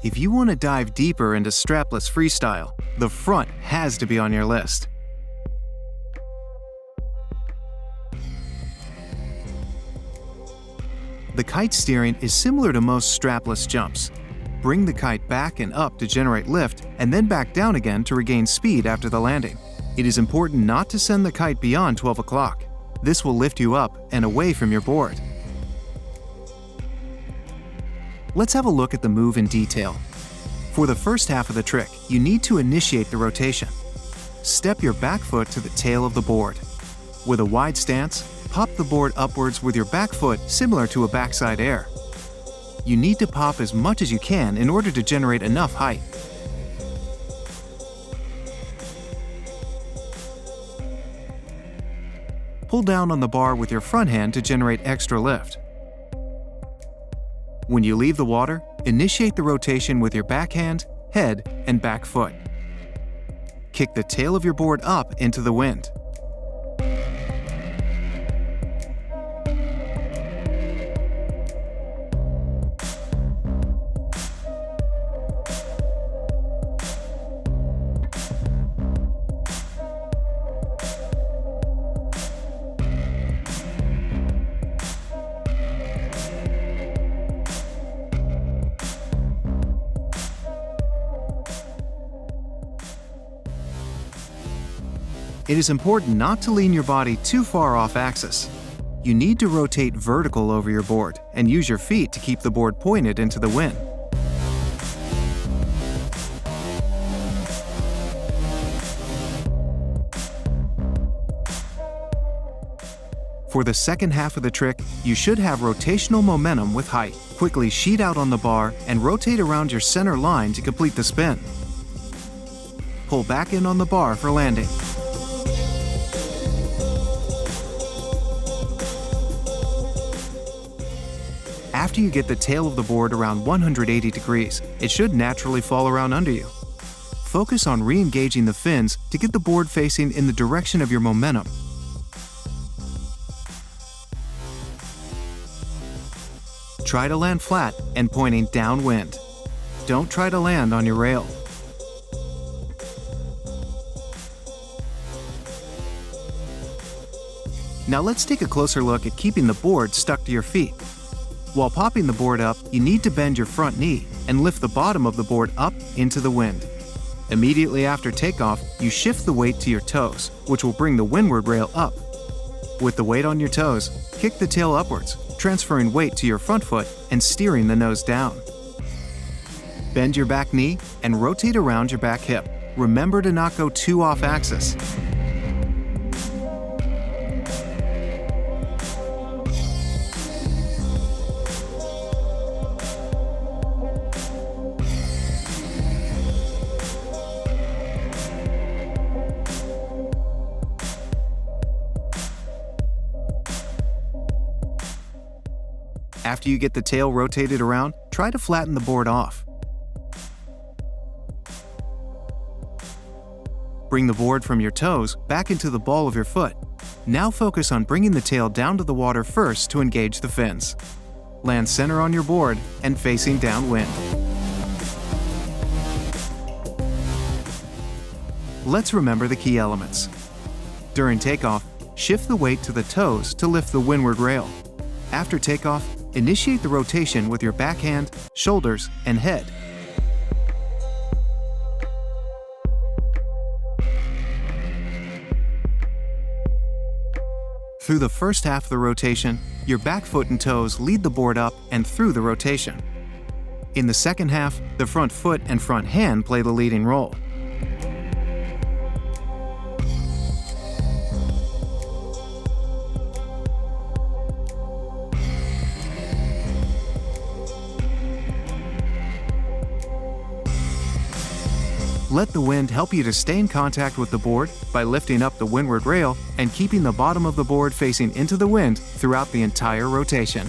If you want to dive deeper into strapless freestyle, the front has to be on your list. The kite steering is similar to most strapless jumps. Bring the kite back and up to generate lift, and then back down again to regain speed after the landing. It is important not to send the kite beyond 12 o'clock. This will lift you up and away from your board. Let's have a look at the move in detail. For the first half of the trick, you need to initiate the rotation. Step your back foot to the tail of the board. With a wide stance, pop the board upwards with your back foot similar to a backside air. You need to pop as much as you can in order to generate enough height. Pull down on the bar with your front hand to generate extra lift. When you leave the water, initiate the rotation with your backhand, head, and back foot. Kick the tail of your board up into the wind. It is important not to lean your body too far off axis. You need to rotate vertical over your board and use your feet to keep the board pointed into the wind. For the second half of the trick, you should have rotational momentum with height. Quickly sheet out on the bar and rotate around your center line to complete the spin. Pull back in on the bar for landing. After you get the tail of the board around 180 degrees, it should naturally fall around under you. Focus on re-engaging the fins to get the board facing in the direction of your momentum. Try to land flat and pointing downwind. Don't try to land on your rail. Now let's take a closer look at keeping the board stuck to your feet. While popping the board up, you need to bend your front knee and lift the bottom of the board up into the wind. Immediately after takeoff, you shift the weight to your toes, which will bring the windward rail up. With the weight on your toes, kick the tail upwards, transferring weight to your front foot and steering the nose down. Bend your back knee and rotate around your back hip. Remember to not go too off axis. After you get the tail rotated around, try to flatten the board off. Bring the board from your toes back into the ball of your foot. Now focus on bringing the tail down to the water first to engage the fins. Land center on your board and facing downwind. Let's remember the key elements. During takeoff, shift the weight to the toes to lift the windward rail. After takeoff, initiate the rotation with your backhand, shoulders, and head. Through the first half of the rotation, your back foot and toes lead the board up and through the rotation. In the second half, the front foot and front hand play the leading role. Let the wind help you to stay in contact with the board by lifting up the windward rail and keeping the bottom of the board facing into the wind throughout the entire rotation.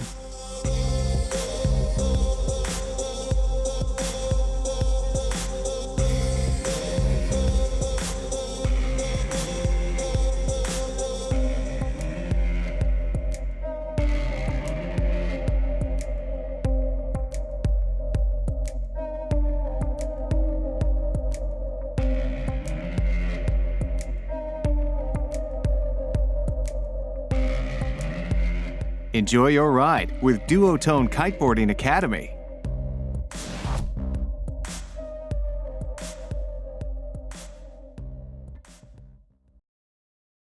Enjoy your ride with Duotone Kiteboarding Academy.